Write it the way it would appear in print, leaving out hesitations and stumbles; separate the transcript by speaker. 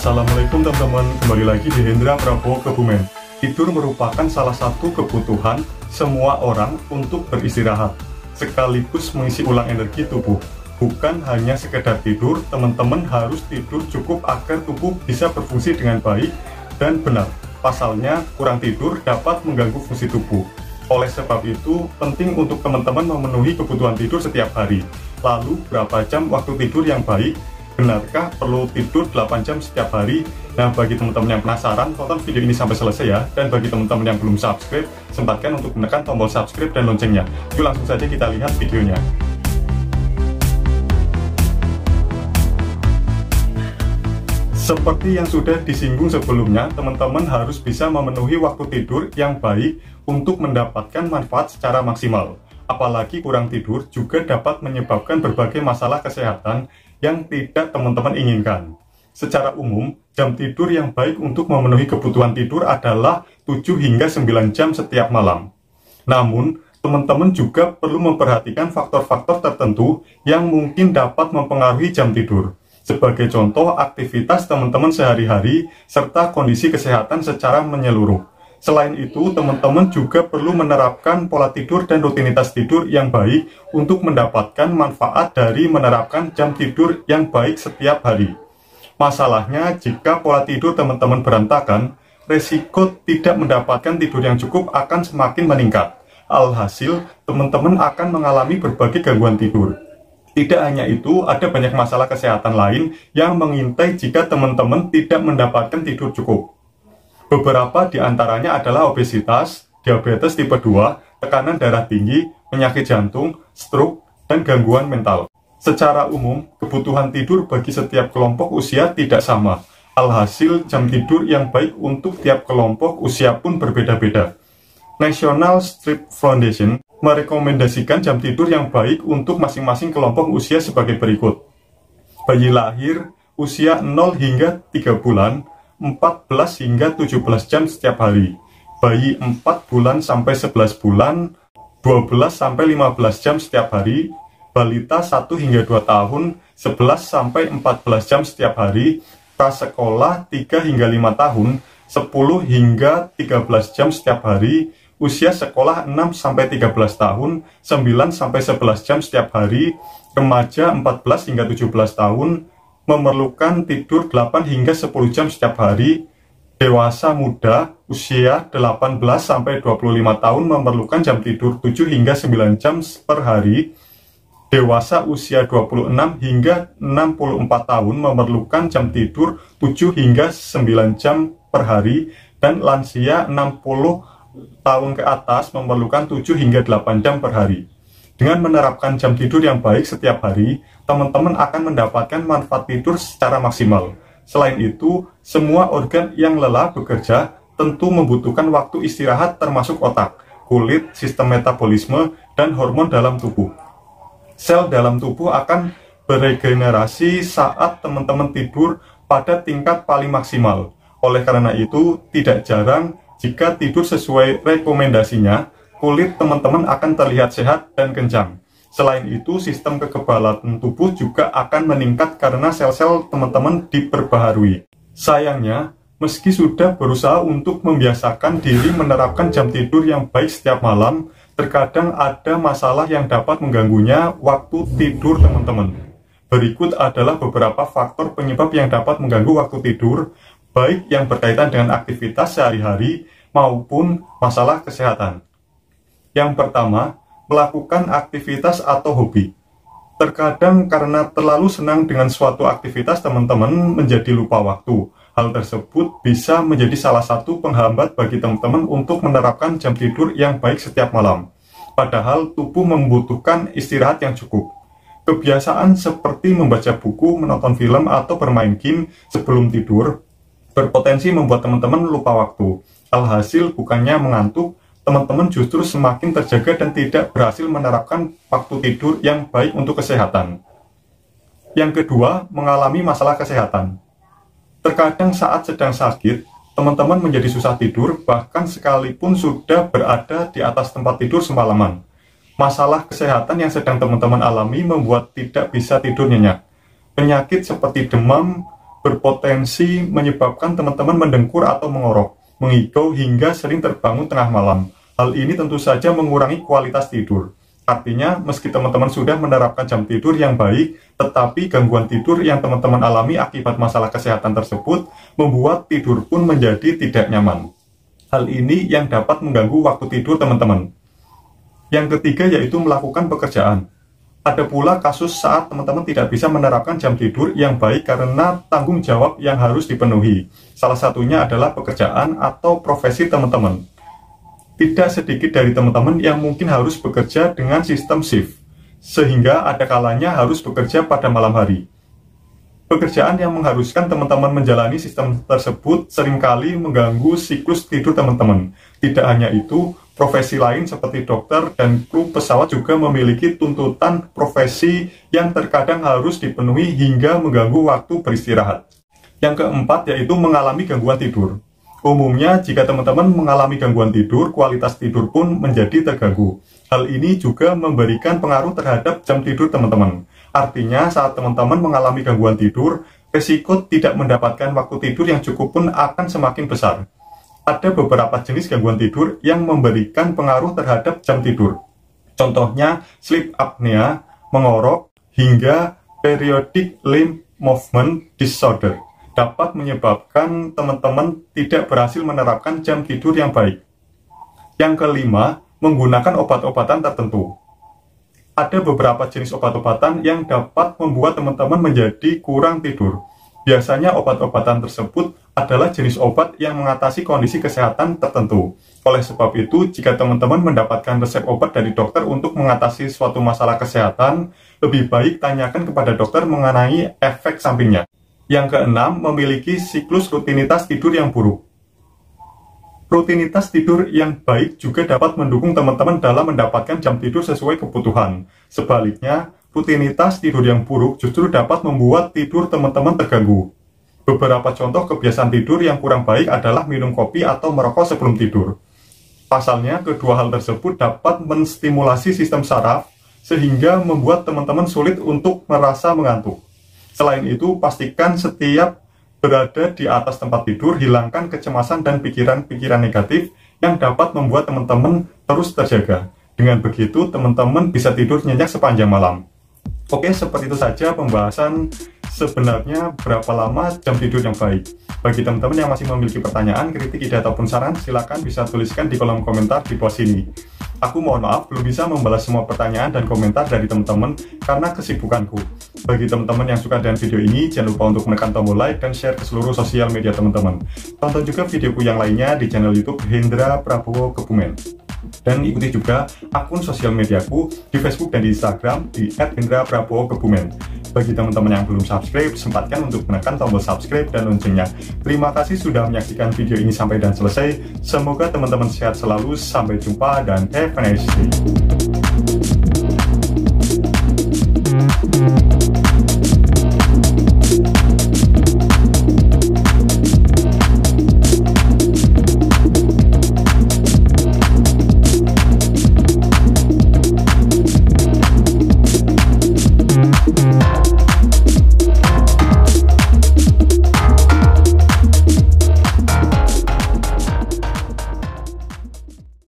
Speaker 1: Assalamualaikum teman-teman, kembali lagi di Hendra Prabowo Kebumen. Tidur merupakan salah satu kebutuhan semua orang untuk beristirahat, sekaligus mengisi ulang energi tubuh. Bukan hanya sekedar tidur, teman-teman harus tidur cukup agar tubuh bisa berfungsi dengan baik dan benar. Pasalnya, kurang tidur dapat mengganggu fungsi tubuh. Oleh sebab itu, penting untuk teman-teman memenuhi kebutuhan tidur setiap hari. Lalu, berapa jam waktu tidur yang baik? Benarkah perlu tidur 8 jam setiap hari? Nah, bagi teman-teman yang penasaran, tonton video ini sampai selesai ya. Dan bagi teman-teman yang belum subscribe, sempatkan untuk menekan tombol subscribe dan loncengnya. Yuk langsung saja kita lihat videonya. Seperti yang sudah disinggung sebelumnya, teman-teman harus bisa memenuhi waktu tidur yang baik untuk mendapatkan manfaat secara maksimal. Apalagi kurang tidur juga dapat menyebabkan berbagai masalah kesehatan yang tidak teman-teman inginkan. Secara umum, jam tidur yang baik untuk memenuhi kebutuhan tidur adalah 7 hingga 9 jam setiap malam. Namun, teman-teman juga perlu memperhatikan faktor-faktor tertentu yang mungkin dapat mempengaruhi jam tidur. Sebagai contoh, aktivitas teman-teman sehari-hari serta kondisi kesehatan secara menyeluruh. Selain itu, teman-teman juga perlu menerapkan pola tidur dan rutinitas tidur yang baik untuk mendapatkan manfaat dari menerapkan jam tidur yang baik setiap hari. Masalahnya, jika pola tidur teman-teman berantakan, resiko tidak mendapatkan tidur yang cukup akan semakin meningkat. Alhasil, teman-teman akan mengalami berbagai gangguan tidur. Tidak hanya itu, ada banyak masalah kesehatan lain yang mengintai jika teman-teman tidak mendapatkan tidur cukup. Beberapa di antaranya adalah obesitas, diabetes tipe 2, tekanan darah tinggi, penyakit jantung, stroke, dan gangguan mental. Secara umum, kebutuhan tidur bagi setiap kelompok usia tidak sama. Alhasil, jam tidur yang baik untuk tiap kelompok usia pun berbeda-beda. National Sleep Foundation merekomendasikan jam tidur yang baik untuk masing-masing kelompok usia sebagai berikut. Bayi lahir usia 0 hingga 3 bulan, 14 hingga 17 jam setiap hari. Bayi 4 bulan sampai 11 bulan, 12 sampai 15 jam setiap hari. Balita 1 hingga 2 tahun, 11 sampai 14 jam setiap hari. Prasekolah 3 hingga 5 tahun, 10 hingga 13 jam setiap hari. Usia sekolah 6 sampai 13 tahun, 9 sampai 11 jam setiap hari. Remaja 14 hingga 17 tahun, memerlukan tidur 8 hingga 10 jam setiap hari. Dewasa muda usia 18 sampai 25 tahun memerlukan jam tidur 7 hingga 9 jam per hari. Dewasa usia 26 hingga 64 tahun memerlukan jam tidur 7 hingga 9 jam per hari, dan lansia 60 tahun ke atas memerlukan 7 hingga 8 jam per hari. Dengan menerapkan jam tidur yang baik setiap hari, teman-teman akan mendapatkan manfaat tidur secara maksimal. Selain itu, semua organ yang lelah bekerja tentu membutuhkan waktu istirahat termasuk otak, kulit, sistem metabolisme, dan hormon dalam tubuh. Sel dalam tubuh akan beregenerasi saat teman-teman tidur pada tingkat paling maksimal. Oleh karena itu, tidak jarang jika tidur sesuai rekomendasinya, kulit teman-teman akan terlihat sehat dan kencang. Selain itu, sistem kekebalan tubuh juga akan meningkat karena sel-sel teman-teman diperbaharui. Sayangnya, meski sudah berusaha untuk membiasakan diri menerapkan jam tidur yang baik setiap malam, terkadang ada masalah yang dapat mengganggunya waktu tidur teman-teman. Berikut adalah beberapa faktor penyebab yang dapat mengganggu waktu tidur, baik yang berkaitan dengan aktivitas sehari-hari maupun masalah kesehatan. Yang pertama, melakukan aktivitas atau hobi. Terkadang karena terlalu senang dengan suatu aktivitas, teman-teman menjadi lupa waktu. Hal tersebut bisa menjadi salah satu penghambat bagi teman-teman untuk menerapkan jam tidur yang baik setiap malam. Padahal tubuh membutuhkan istirahat yang cukup. Kebiasaan seperti membaca buku, menonton film, atau bermain game sebelum tidur berpotensi membuat teman-teman lupa waktu. Alhasil, bukannya mengantuk, teman-teman justru semakin terjaga dan tidak berhasil menerapkan waktu tidur yang baik untuk kesehatan. Yang kedua, mengalami masalah kesehatan. Terkadang saat sedang sakit, teman-teman menjadi susah tidur, bahkan sekalipun sudah berada di atas tempat tidur semalaman. Masalah kesehatan yang sedang teman-teman alami membuat tidak bisa tidur nyenyak. Penyakit seperti demam, berpotensi menyebabkan teman-teman mendengkur atau mengorok, mengigau hingga sering terbangun tengah malam. Hal ini tentu saja mengurangi kualitas tidur. Artinya, meski teman-teman sudah menerapkan jam tidur yang baik, tetapi gangguan tidur yang teman-teman alami akibat masalah kesehatan tersebut membuat tidur pun menjadi tidak nyaman. Hal ini yang dapat mengganggu waktu tidur teman-teman. Yang ketiga yaitu melakukan pekerjaan. Ada pula kasus saat teman-teman tidak bisa menerapkan jam tidur yang baik karena tanggung jawab yang harus dipenuhi. Salah satunya adalah pekerjaan atau profesi teman-teman. Tidak sedikit dari teman-teman yang mungkin harus bekerja dengan sistem shift, sehingga ada kalanya harus bekerja pada malam hari. Pekerjaan yang mengharuskan teman-teman menjalani sistem tersebut seringkali mengganggu siklus tidur teman-teman. Tidak hanya itu, profesi lain seperti dokter dan kru pesawat juga memiliki tuntutan profesi yang terkadang harus dipenuhi hingga mengganggu waktu beristirahat. Yang keempat yaitu mengalami gangguan tidur. Umumnya, jika teman-teman mengalami gangguan tidur, kualitas tidur pun menjadi terganggu. Hal ini juga memberikan pengaruh terhadap jam tidur teman-teman. Artinya, saat teman-teman mengalami gangguan tidur, risiko tidak mendapatkan waktu tidur yang cukup pun akan semakin besar. Ada beberapa jenis gangguan tidur yang memberikan pengaruh terhadap jam tidur. Contohnya, sleep apnea, mengorok, hingga periodic limb movement disorder dapat menyebabkan teman-teman tidak berhasil menerapkan jam tidur yang baik. Yang kelima, menggunakan obat-obatan tertentu. Ada beberapa jenis obat-obatan yang dapat membuat teman-teman menjadi kurang tidur. Biasanya obat-obatan tersebut adalah jenis obat yang mengatasi kondisi kesehatan tertentu. Oleh sebab itu, jika teman-teman mendapatkan resep obat dari dokter untuk mengatasi suatu masalah kesehatan, lebih baik tanyakan kepada dokter mengenai efek sampingnya. Yang keenam, memiliki siklus rutinitas tidur yang buruk. Rutinitas tidur yang baik juga dapat mendukung teman-teman dalam mendapatkan jam tidur sesuai kebutuhan. Sebaliknya, rutinitas tidur yang buruk justru dapat membuat tidur teman-teman terganggu. Beberapa contoh kebiasaan tidur yang kurang baik adalah minum kopi atau merokok sebelum tidur. Pasalnya, kedua hal tersebut dapat menstimulasi sistem saraf sehingga membuat teman-teman sulit untuk merasa mengantuk. Selain itu, pastikan setiap berada di atas tempat tidur, hilangkan kecemasan dan pikiran-pikiran negatif yang dapat membuat teman-teman terus terjaga. Dengan begitu, teman-teman bisa tidur nyenyak sepanjang malam. Oke, seperti itu saja pembahasan sebenarnya berapa lama jam tidur yang baik. Bagi teman-teman yang masih memiliki pertanyaan, kritik, ide, ataupun saran, silakan bisa tuliskan di kolom komentar di bawah sini. Aku mohon maaf belum bisa membalas semua pertanyaan dan komentar dari teman-teman karena kesibukanku. Bagi teman-teman yang suka dengan video ini, jangan lupa untuk menekan tombol like dan share ke seluruh sosial media teman-teman. Tonton juga videoku yang lainnya di channel YouTube Hendra Prabowo Kebumen. Dan ikuti juga akun sosial mediaku di Facebook dan di Instagram di @hendra_prabowo_kebumen. Bagi teman-teman yang belum subscribe, sempatkan untuk menekan tombol subscribe dan loncengnya. Terima kasih sudah menyaksikan video ini sampai dan selesai. Semoga teman-teman sehat selalu. Sampai jumpa dan have a nice day.